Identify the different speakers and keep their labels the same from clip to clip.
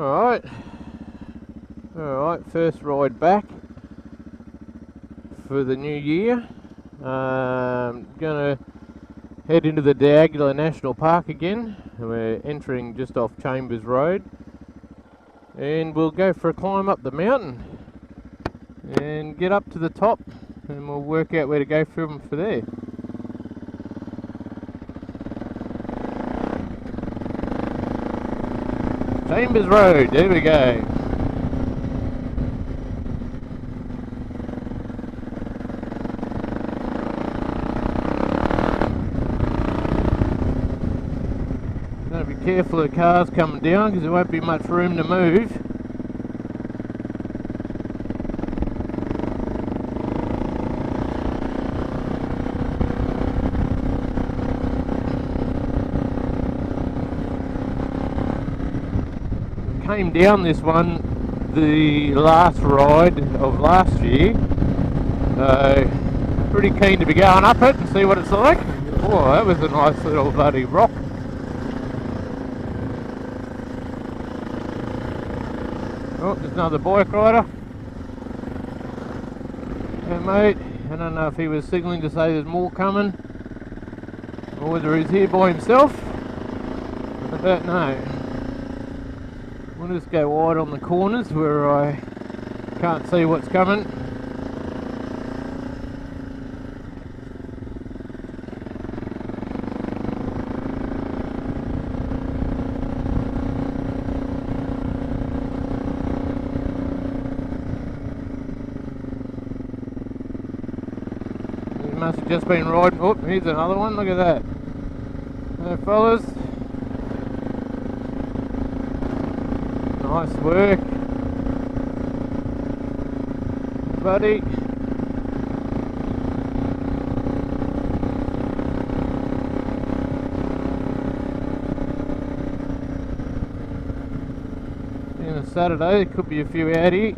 Speaker 1: Alright, first ride back for the new year. Gonna head into the Diagula National Park again. We're entering just off Chambers Road, and we'll go for a climb up the mountain and get up to the top, and we'll work out where to go from for there. Chambers Road, there we go. Gotta be careful of cars coming down because there won't be much room to move. Came down this one the last ride of last year, so pretty keen to be going up it and see what it's like. Oh, that was a nice little bloody rock. Oh, there's another bike rider. Hey mate, I don't know if he was signalling to say there's more coming, or whether he's here by himself. I don't know. We'll just go wide on the corners where I can't see what's coming. He must have just been riding. Oh, here's another one, look at that. Hey fellas. Nice work, buddy. Being a Saturday, there could be a few out here.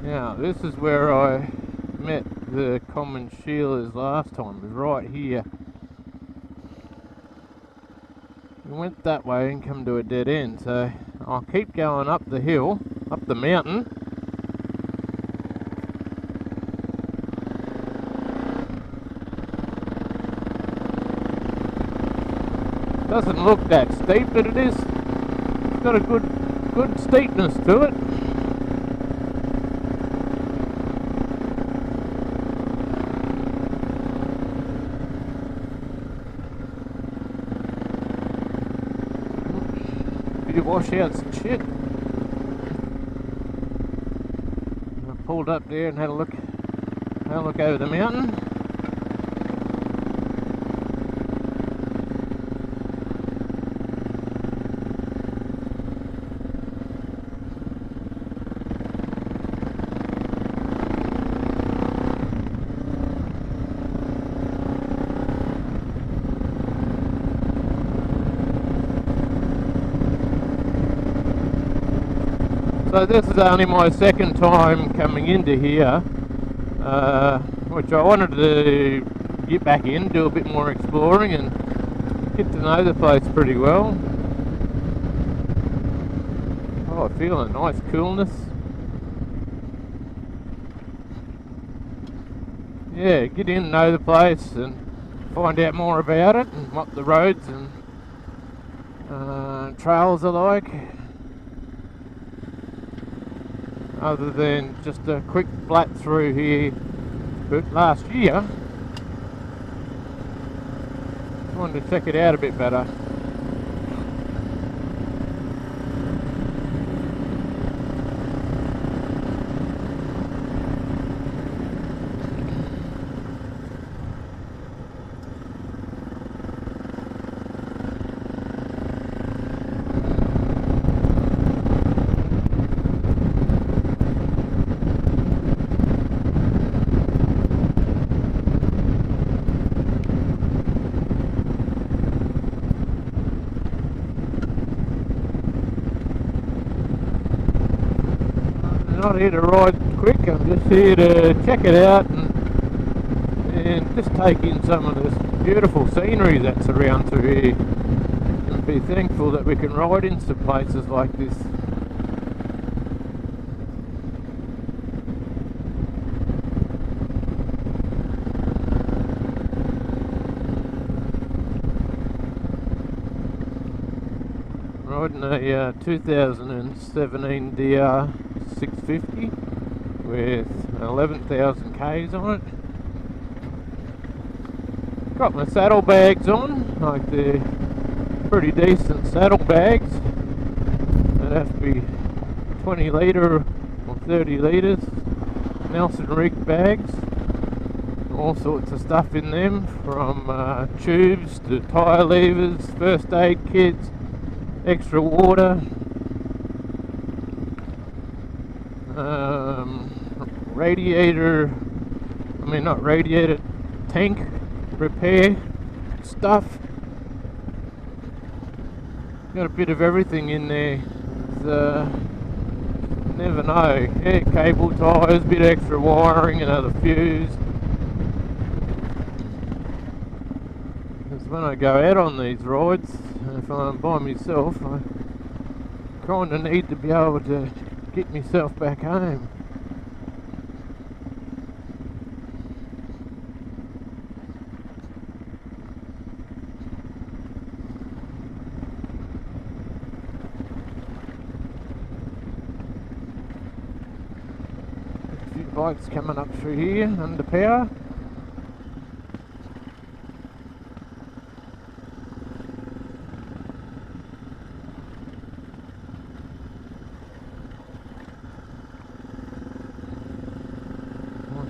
Speaker 1: Now, this is where I met the common Sheilas last time, it was right here. We went that way and come to a dead end, so I'll keep going up the hill, up the mountain. Doesn't look that steep, but it is. It's got a good steepness to it. Washouts and shit. I pulled up there and had a look over the mountain. So this is only my second time coming into here, which I wanted to get back in, do a bit more exploring and get to know the place pretty well. Oh, I feel a nice coolness. Yeah, get in, know the place and find out more about it and what the roads and trails are like. Other than just a quick flat through here last year. I wanted to check it out a bit better. not here to ride quick, I'm just here to check it out and just take in some of this beautiful scenery that's around through here, and be thankful that we can ride in some places like this. Riding a 2017 DR650 with 11,000 Ks on it. Got my saddlebags on, like they're pretty decent saddlebags. They'd have to be 20 litre or 30 litres Nelson rig bags. All sorts of stuff in them, from tubes to tyre levers, first aid kits, extra water, tank repair stuff. Got a bit of everything in there. Never know. Air cable ties, bit extra wiring, another fuse. Because when I go out on these rides, if I'm by myself, I kind of need to be able to get myself back home. A few bikes coming up through here under power.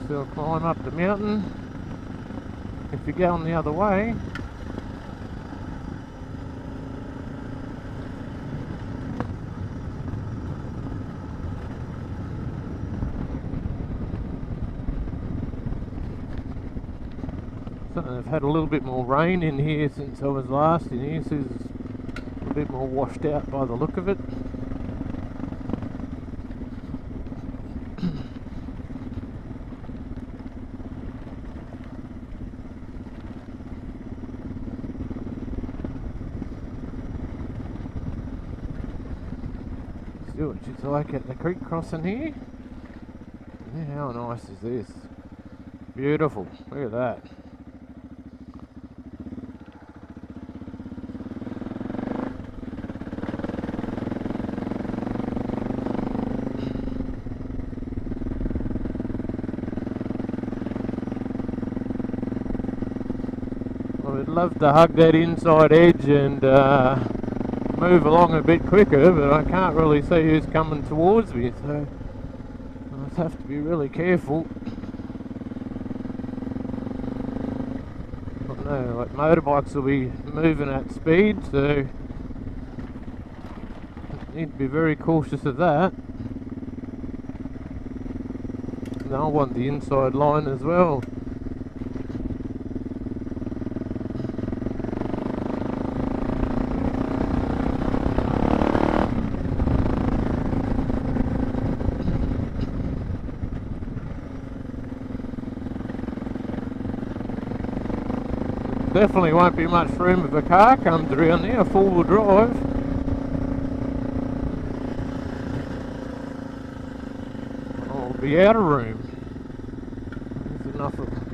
Speaker 1: They'll climb up the mountain. If you're going the other way, so they've had a little bit more rain in here since I was last in here, so it's a bit more washed out by the look of it. See what she's like at the creek crossing here. Yeah, how nice is this? Beautiful, look at that. I would love to hug that inside edge and move along a bit quicker, but I can't really see who's coming towards me, so I just have to be really careful. I don't know, like motorbikes will be moving at speed, so I need to be very cautious of that. And I want the inside line as well. Definitely won't be much room if a car comes around there, four-wheel drive. I'll be out of room. There's enough of them.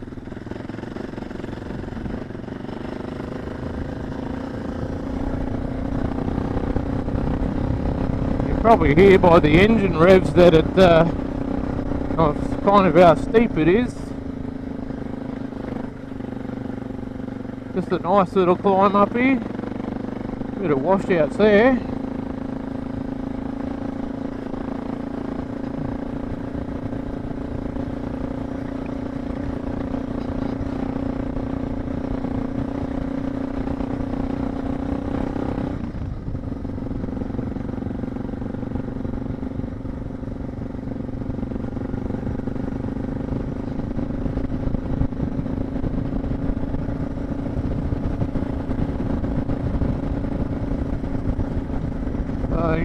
Speaker 1: You can probably hear by the engine revs that it's kind of how steep it is. Just a nice little climb up here. Bit of washouts there.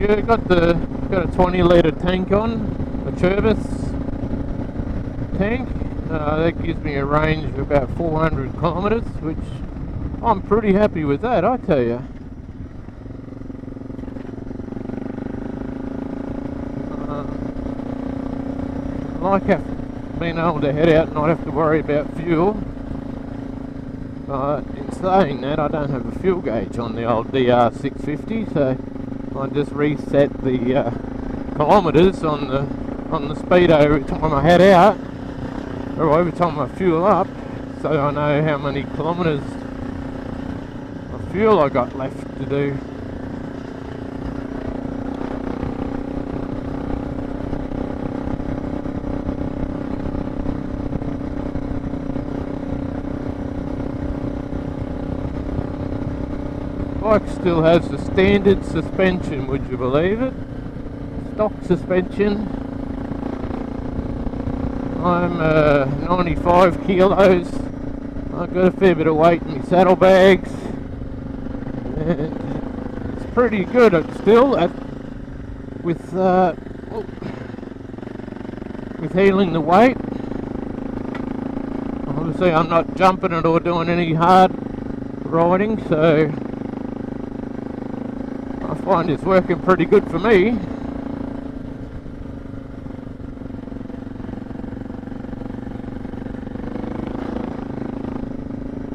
Speaker 1: Yeah, got a 20 litre tank on, a turbos tank. That gives me a range of about 400 kilometres, which I'm pretty happy with that, I tell you. Like being able to head out and not have to worry about fuel. But in saying that, I don't have a fuel gauge on the old DR650, so I just reset the kilometres on the speedo every time I head out, or every time I fuel up, so I know how many kilometres of fuel I got left to do. Bike still has the standard suspension, would you believe it? Stock suspension. I'm 95 kilos. I've got a fair bit of weight in my saddlebags, and it's pretty good still with healing the weight. Obviously I'm not jumping it or doing any hard riding, so I find it's working pretty good for me.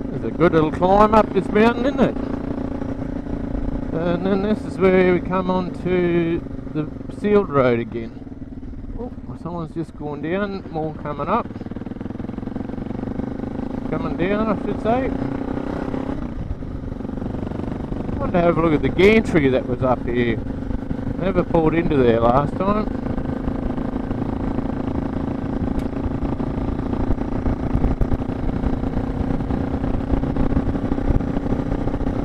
Speaker 1: There's a good little climb up this mountain, isn't it? And then this is where we come on to the sealed road again. Oh, someone's just gone down, more coming up. Coming down, I should say. I wanted to have a look at the gantry that was up here. Never pulled into there last time.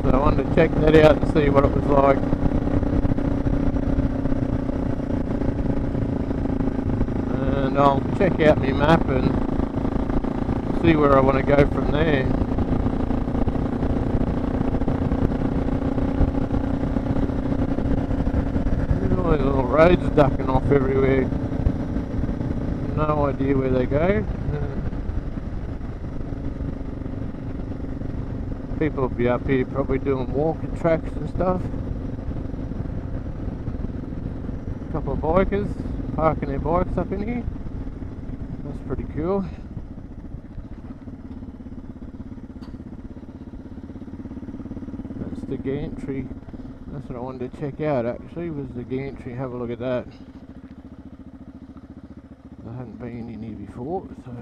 Speaker 1: So I wanted to check that out and see what it was like. And I'll check out my map and see where I want to go from there. All these little roads ducking off everywhere. No idea where they go. People will be up here probably doing walking tracks and stuff. A couple of bikers parking their bikes up in here. That's pretty cool. That's the gantry. That's what I wanted to check out actually, was the gantry. Have a look at that. I hadn't been in here before, so